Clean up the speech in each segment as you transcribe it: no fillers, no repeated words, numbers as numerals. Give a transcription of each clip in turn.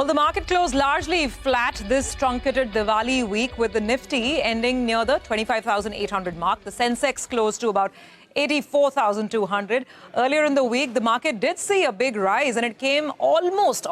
Well, the market closed largely flat this truncated Diwali week, with the Nifty ending near the 25,800 mark. The Sensex closed to about 84,200. Earlier in the week, the market did see a big rise, and it came almost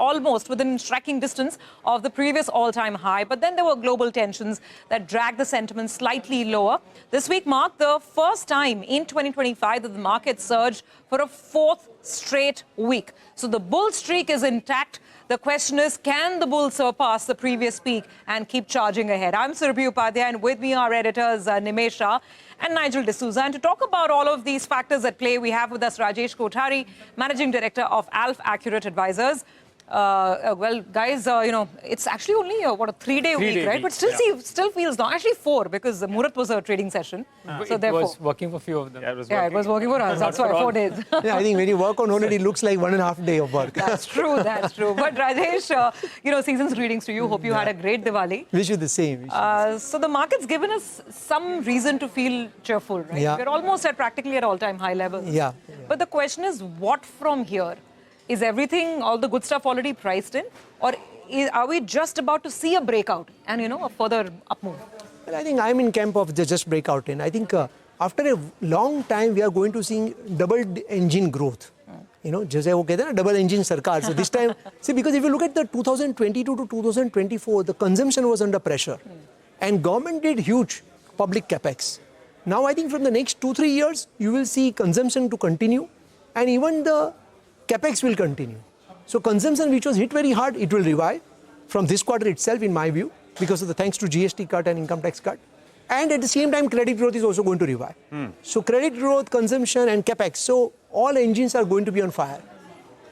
within striking distance of the previous all-time high. But then there were global tensions that dragged the sentiment slightly lower. This week marked the first time in 2025 that the market surged for a fourth straight week. So the bull streak is intact. The question is, can the bull surpass the previous peak and keep charging ahead? I'm Surabhi Upadhyay, and with me are editors Nimesh Shah and Nigel D'Souza. And to talk about all of these factors at play, we have with us Rajesh Kothari, Managing Director of Alf Accurate Advisors. Well, guys, it's actually only a 3-day week, right? But still feels long. Actually 4, because the Murat was a trading session. So it therefore, was working for a few of them. Yeah, it was working for us. That's why 4 days. Yeah, I think when you work on it, it looks like 1.5 day of work. That's true. But Rajesh, season's greetings to you. Hope you had a great Diwali. Wish you the same. So the market's given us some reason to feel cheerful, right? Yeah. We're almost practically at all-time high levels. Yeah. But the question is, what from here? Is everything, all the good stuff already priced in? Or are we just about to see a breakout and, a further up move? Well, I think I'm in camp of just breakout in. I think after a long time, we are going to see double engine growth. Double engine sarkar. So this time, because if you look at the 2022 to 2024, the consumption was under pressure. And government did huge public capex. Now, I think from the next 2-3 years, you will see consumption to continue. And even the Capex will continue. So consumption, which was hit very hard, it will revive from this quarter itself, in my view, because of the thanks to GST cut and income tax cut. And at the same time, credit growth is also going to revive. So credit growth, consumption, and Capex. So all engines are going to be on fire.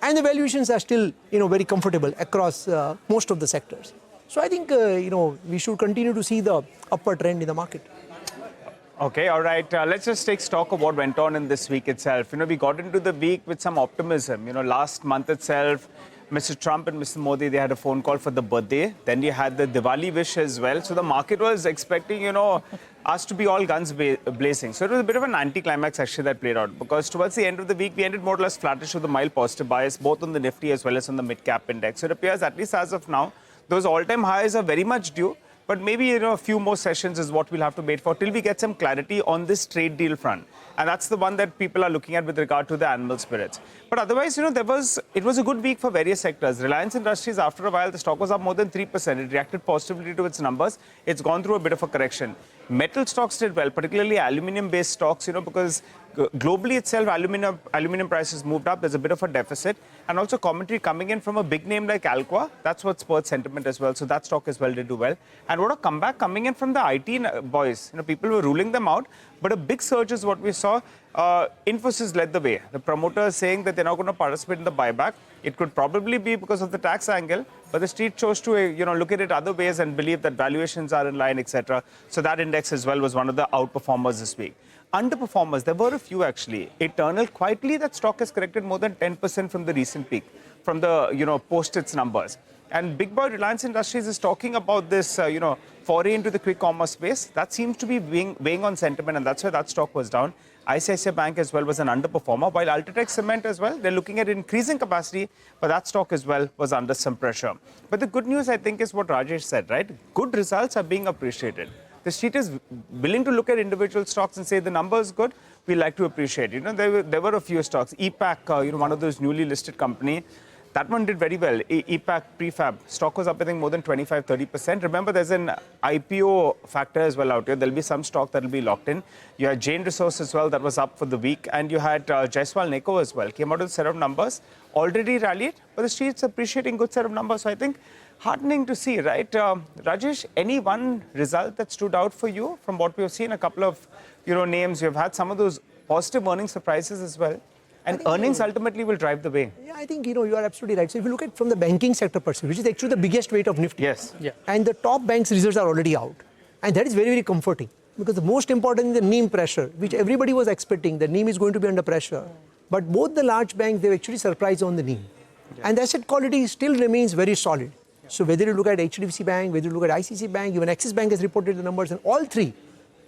And the valuations are still, very comfortable across most of the sectors. So I think, we should continue to see the upward trend in the market. Okay, all right. Let's just take stock of what went on in this week itself. We got into the week with some optimism. Last month itself, Mr. Trump and Mr. Modi, they had a phone call for the birthday. Then you had the Diwali wish as well. So the market was expecting, us to be all guns blazing. So it was a bit of an anti-climax actually that played out, because towards the end of the week, we ended more or less flattish with a mild positive bias, both on the Nifty as well as on the mid-cap index. So it appears, at least as of now, those all-time highs are very much due. But maybe, a few more sessions is what we'll have to wait for till we get some clarity on this trade deal front. And that's the one that people are looking at with regard to the animal spirits. But otherwise, it was a good week for various sectors. Reliance Industries, after a while, the stock was up more than 3%. It reacted positively to its numbers. It's gone through a bit of a correction. Metal stocks did well, particularly aluminium-based stocks, because globally itself, aluminium prices moved up. There's a bit of a deficit. And also commentary coming in from a big name like Alcoa. That's what spurred sentiment as well. So that stock as well did do well. And what a comeback coming in from the IT boys. People were ruling them out. But a big surge is what we saw. Infosys led the way. The promoters saying that they're not going to participate in the buyback. It could probably be because of the tax angle, but the street chose to look at it other ways and believe that valuations are in line, etc. So that index as well was one of the outperformers this week. Underperformers, there were a few actually. Eternal, quietly that stock has corrected more than 10% from the recent peak, from the post its numbers. And big boy Reliance Industries is talking about this, foray into the quick commerce space. That seems to be weighing on sentiment, and that's why that stock was down. ICICI Bank as well was an underperformer, while Ultratech Cement as well, they're looking at increasing capacity, but that stock as well was under some pressure. But the good news, I think, is what Rajesh said, right? Good results are being appreciated. The street is willing to look at individual stocks and say the number is good, we like to appreciate. There were a few stocks. EPAC, one of those newly listed company, that one did very well. EPAC prefab stock was up, I think, more than 25-30%. Remember, there's an IPO factor as well out here. There'll be some stock that will be locked in. You had Jain Resource as well that was up for the week, and you had Jaiswal Neko as well. Came out with a set of numbers, already rallied, but the street's appreciating good set of numbers. So I think heartening to see, right? Rajesh, any one result that stood out for you from what we've seen? A couple of names. You've had some of those positive earnings surprises as well. And earnings ultimately will drive the way. Yeah, I think, you are absolutely right. So if you look at from the banking sector perspective, which is actually the biggest weight of Nifty. Yes. Yeah. And the top banks' results are already out. And that is very, very comforting. Because the most important is the NIM pressure, which everybody was expecting. The NIM is going to be under pressure. But both the large banks, they've actually surprised on the NIM. Yeah. And the asset quality still remains very solid. Yeah. So whether you look at HDFC Bank, whether you look at ICICI Bank, even Axis Bank has reported the numbers, and all three,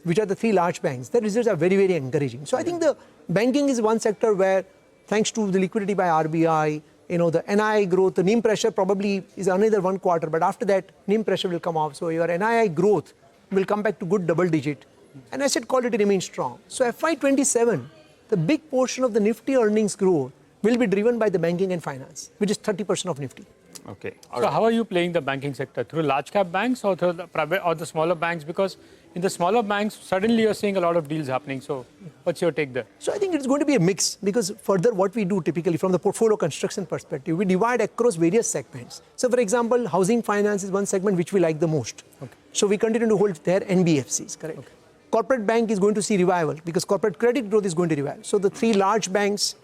which are the three large banks, the results are very, very encouraging. So I think the banking is one sector where, thanks to the liquidity by RBI, the NII growth, the NIM pressure probably is another 1 quarter, but after that, NIM pressure will come off. So your NII growth will come back to good double digit. And asset quality remains strong. So FY27, the big portion of the Nifty earnings growth will be driven by the banking and finance, which is 30% of Nifty. Okay. So how are you playing the banking sector? Through large cap banks or through the private or the smaller banks? Because in the smaller banks, suddenly you're seeing a lot of deals happening. So what's your take there? So I think it's going to be a mix, because further what we do typically from the portfolio construction perspective, we divide across various segments. So for example, housing finance is one segment which we like the most. Okay. So we continue to hold their NBFCs, correct? Okay. Corporate bank is going to see revival because corporate credit growth is going to revive. So the 3 large banks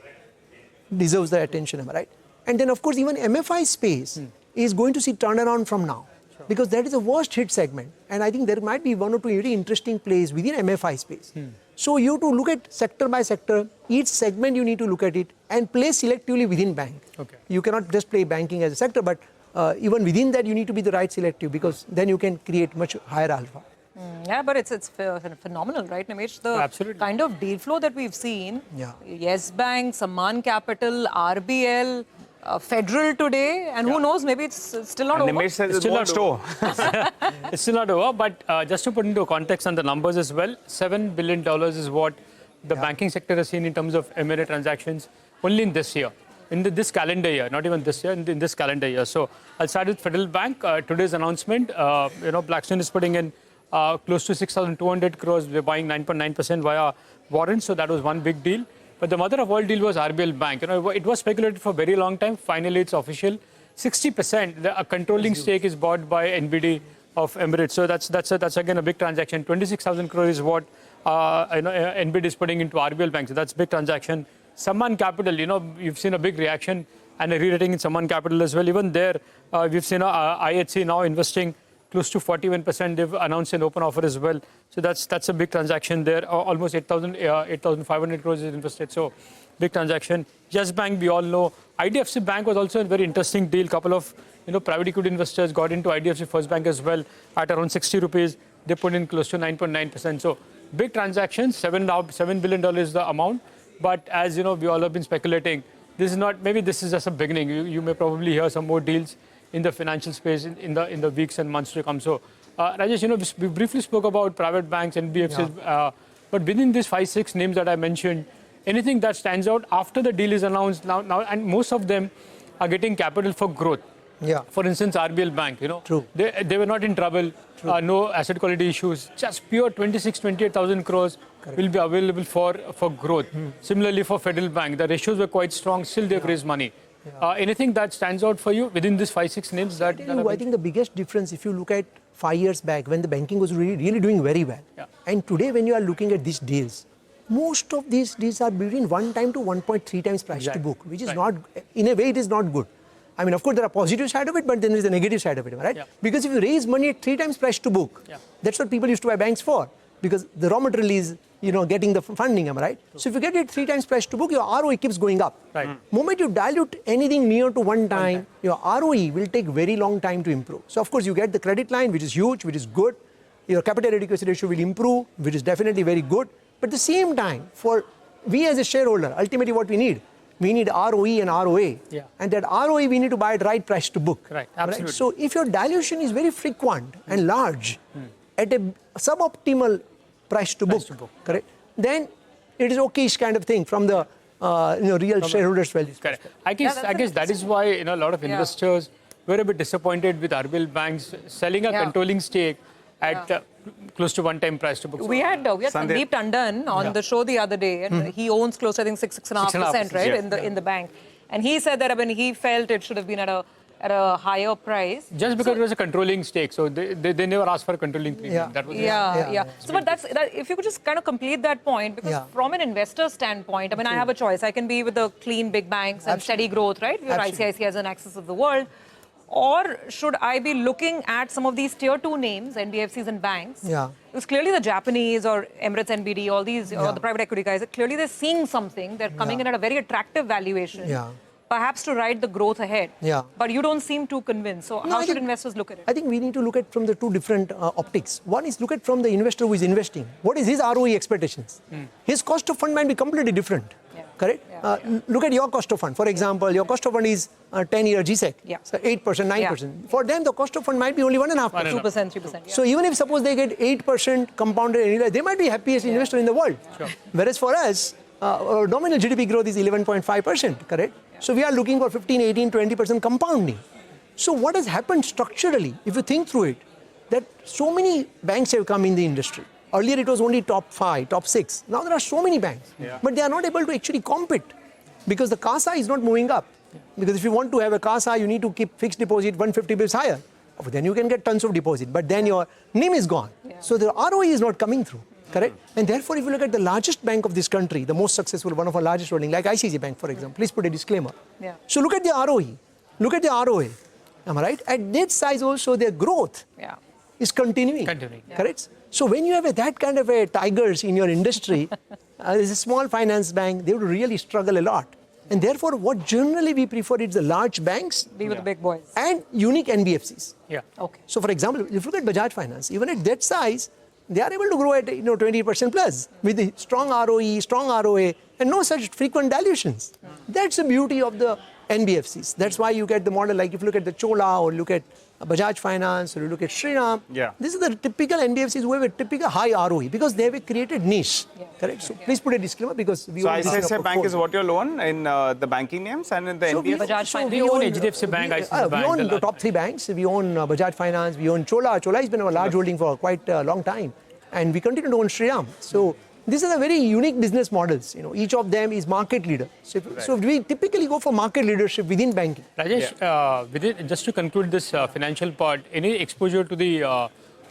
deserves the attention, am I right? And then of course even MFI space is going to see turnaround from now, because that is a worst hit segment. And I think there might be 1 or 2 very interesting plays within MFI space. So you have to look at sector by sector, each segment you need to look at it and play selectively within bank. Okay. You cannot just play banking as a sector, but even within that you need to be the right selective, because then you can create much higher alpha. Yeah, but it's phenomenal, right, Nimesh? The Absolutely. kind of deal flow that we've seen. Yeah. Yes Bank, Sammaan Capital, RBL, Federal today, and who knows, maybe it's still not over. Nimesh says it's Still more not store. It's still not over, but just to put into context on the numbers as well, $7 billion is what the banking sector has seen in terms of M&A transactions only in this year. In this calendar year, not even this year, in this calendar year. So I'll start with Federal Bank. Today's announcement, Blackstone is putting in close to 6,200 crores. We're buying 9.9% via warrants. So that was one big deal. But the mother of all deal was RBL Bank. It was speculated for a very long time. Finally, it's official. 60%, a controlling stake is bought by NBD of Emirates. So that's again a big transaction. 26,000 crores is what NBD is putting into RBL Bank. So that's a big transaction. Sammaan Capital, you've seen a big reaction and a re-rating in Sammaan Capital as well. Even there, we've seen IHC now investing close to 41%. They've announced an open offer as well. So that's a big transaction there. Almost 8,500 crores is invested. So big transaction. Yes Bank, we all know. IDFC Bank was also a very interesting deal. Couple of private equity investors got into IDFC First Bank as well at around 60 rupees. They put in close to 9.9%. So big transactions. $7 billion is the amount. But as we all have been speculating, maybe this is just a beginning. You may probably hear some more deals in the financial space in the weeks and months to come. So, Rajesh, we briefly spoke about private banks, NBFCs, but within these 5-6 names that I mentioned, anything that stands out after the deal is announced now, and most of them are getting capital for growth. Yeah. For instance, RBL Bank, True. They were not in trouble, no asset quality issues, just pure 28,000 crores will be available for growth. Similarly, for Federal Bank, the ratios were quite strong, still they've raised money. Anything that stands out for you within these 5-6 names? I think the biggest difference, if you look at 5 years back when the banking was really doing very well, and today when you are looking at these deals, most of these deals are between 1 time to 1.3 times price to book, which is not, in a way, it is not good. I mean, of course, there are positive side of it, but then there is a negative side of it, right? Because if you raise money at 3 times price to book, that's what people used to buy banks for, because the raw material is, getting the funding, am I right? So if you get it 3 times price to book, your ROE keeps going up. Right. Moment you dilute anything near to 1 time, your ROE will take very long time to improve. So of course, you get the credit line, which is huge, which is good. Your capital adequacy ratio will improve, which is definitely very good. But at the same time, for we as a shareholder, ultimately what we need ROE and ROA. And that ROE, we need to buy at right price to book. Right, absolutely. Right? So if your dilution is very frequent and large at a suboptimal price to book, correct? Then it is okay-ish kind of thing from the real shareholders' value. Correct. I guess that is why a lot of investors were a bit disappointed with RBL banks selling a controlling stake at close to 1 time price to book. We had Sandeep Tandon on the show the other day, and he owns close to, I think, 6.5%, right, in the bank. And he said that he felt it should have been at a higher price. Just because it was a controlling stake, so they never asked for a controlling premium. That was So, but if you could just kind of complete that point, because from an investor standpoint, I mean, I have a choice. I can be with the clean big banks and steady growth, right? Your ICICI has an access of the world. Or should I be looking at some of these tier 2 names, NBFCs and banks? Because clearly the Japanese or Emirates NBD, all these, or the private equity guys, clearly they're seeing something. They're coming in at a very attractive valuation. Perhaps to ride the growth ahead. But you don't seem too convinced. So how should investors look at it? I think we need to look at from the 2 different optics. One is look at from the investor who is investing. What is his ROE expectations? His cost of fund might be completely different. correct? Yeah. Look at your cost of fund. For example, your cost of fund is 10-year GSEC. Yeah. So 8%, 9%. For them, the cost of fund might be only 1.5%. 2%, 3%. Yeah. So even if suppose they get 8% compounded annually, they might be happiest investor in the world. Sure. Whereas for us, our nominal GDP growth is 11.5%, correct? Yeah. So we are looking for 15, 18, 20% compounding. So what has happened structurally, if you think through it, that so many banks have come in the industry. Earlier it was only top 5, top 6. Now there are so many banks, but they are not able to actually compete because the CASA is not moving up. Because if you want to have a CASA, you need to keep fixed deposit 150 bps higher. Then you can get tons of deposit, but then your NIM is gone. Yeah. So the ROE is not coming through, correct? And therefore, if you look at the largest bank of this country, the most successful, one of our largest holding, like ICICI Bank, for example, please put a disclaimer. Yeah. So look at the ROE, look at the ROA, am I right? At that size also, their growth is continuing. Correct? So when you have that kind of a tigers in your industry, as a small finance bank, they would really struggle a lot. And therefore, what generally we prefer is the large banks Be with the big boys. and unique NBFCs. Yeah. Okay. So for example, if you look at Bajaj Finance, even at that size, they are able to grow at 20% plus with the strong ROE, strong ROA, and no such frequent dilutions. That's the beauty of the NBFCs. That's why you get the model, like if you look at the Chola or look at Bajaj Finance or you look at Shriram, this is the typical NBFCs who have a typical high ROE because they have created niche. Correct? So please put a disclaimer because we So ICICI Bank is what you'll own in the banking names and in the NBFCs? Bajaj Finance. We own HDFC Bank, ICICI Bank. We own the top 3 banks. We own Bajaj Finance, we own Chola. Chola has been our large holding for quite a long time. And we continue to own Shriram. So these are the very unique business models. Each of them is market leader. So we typically go for market leadership within banking. Rajesh, just to conclude this financial part, any exposure to the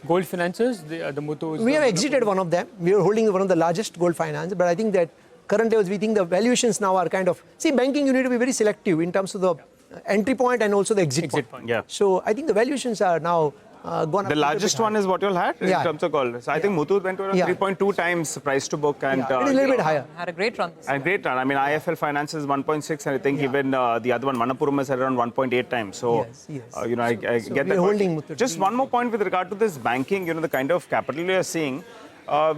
gold finances, the Muthoos? We have exited one of them. We are holding one of the largest gold finance. But I think that current levels, we think the valuations now are kind of... See, banking you need to be very selective in terms of the entry point and also the exit point. Yeah. So I think the valuations are now... gone up. The largest one is what you'll had in terms of gold. So I think Muthoot went to around 3.2 times price to book. And it is a little bit higher. Had a great run. And great run. I mean, IFL Finance is 1.6 and I think even the other one, Manappuram, is around 1.8 times. So, I get that. Holding Just one more point with regard to this banking, the kind of capital we are seeing.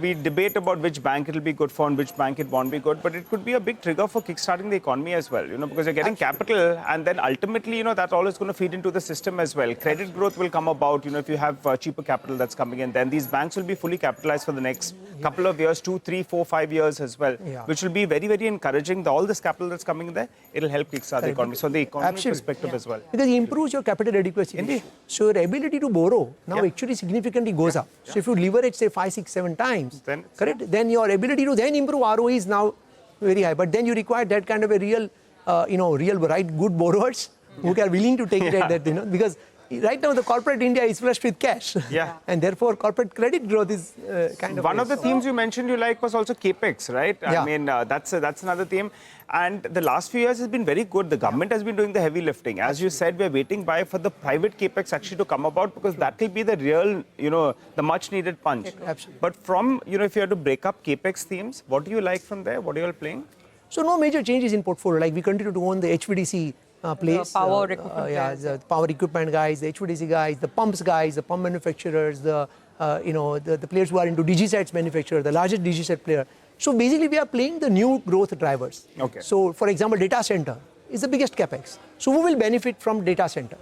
We debate about which bank it will be good for and which bank it won't be good, but it could be a big trigger for kickstarting the economy as well, because you're getting capital and then ultimately, that all is going to feed into the system as well. Credit growth will come about, if you have cheaper capital that's coming in, then these banks will be fully capitalized for the next couple of years, 2, 3, 4, 5 years as well, which will be very, very encouraging. All this capital that's coming in there, it'll help kickstart the economy. So the economic perspective as well. Because it improves your capital adequacy. Indeed. So your ability to borrow now actually significantly goes up. So if you leverage say 5, 6, 7 times, then your ability to then improve ROE is now very high. But then you require that kind of a real, good borrowers who are willing to take that, because right now the corporate India is flushed with cash. And therefore corporate credit growth is kind of... One of the themes you mentioned you like was also Capex, right? I mean, that's another theme. And the last few years has been very good. The government has been doing the heavy lifting. As you said, we're waiting for the private Capex actually to come about because that will be the real, the much needed punch. Absolutely. But from, if you have to break up Capex themes, what do you like from there? What are you all playing? So no major changes in portfolio. Like we continue to own the HVDC place. The power equipment guys. The power equipment guys, the HVDC guys, the pumps guys, the pump manufacturers, the players who are into DG-sets manufacturer, the largest DG-set player. So basically we are playing the new growth drivers. Okay. So for example, data center is the biggest capex. So who will benefit from data center?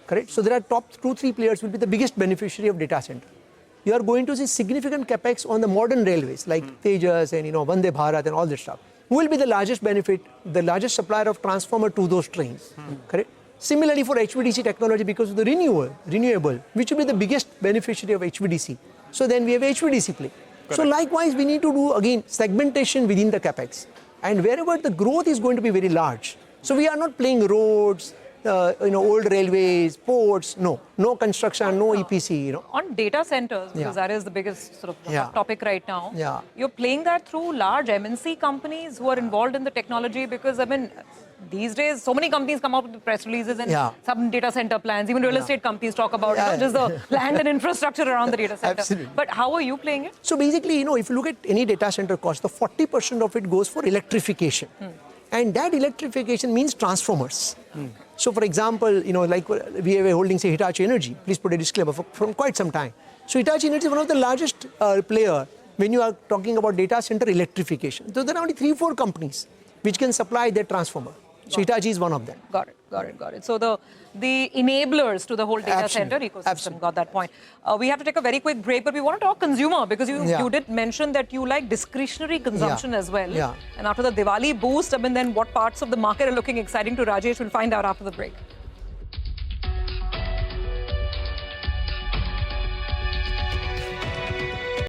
Correct? So there are top 2, 3 players will be the biggest beneficiary of data center. You are going to see significant capex on the modern railways like Tejas and Vande Bharat and all this stuff. Who will be the largest benefit, the largest supplier of transformer to those trains? Correct? Similarly for HVDC technology because of the renewable, which will be the biggest beneficiary of HVDC. So then we have HVDC play. So likewise, we need to do, again, segmentation within the capex. And wherever the growth is going to be very large. So we are not playing roads, old railways, ports, no construction, no EPC, On data centers, because that is the biggest sort of topic right now. You're playing that through large MNC companies who are involved in the technology because, I mean, these days, so many companies come out with press releases and some data center plans. Even real estate companies talk about just the land and infrastructure around the data center. Absolutely. But how are you playing it? So basically, if you look at any data center cost, the 40% of it goes for electrification. And that electrification means transformers. So for example, like we have a holding, say, Hitachi Energy. Please put a disclaimer from quite some time. So Hitachi Energy is one of the largest player when you are talking about data center electrification. So there are only 3, 4 companies which can supply their transformer. So Hitachi is one of them. Got it. So the enablers to the whole data center ecosystem. Absolutely. Got that point. We have to take a very quick break, but we want to talk consumer because you did mention that you like discretionary consumption as well. Yeah. And after the Diwali boost, then what parts of the market are looking exciting to Rajesh? We'll find out after the break.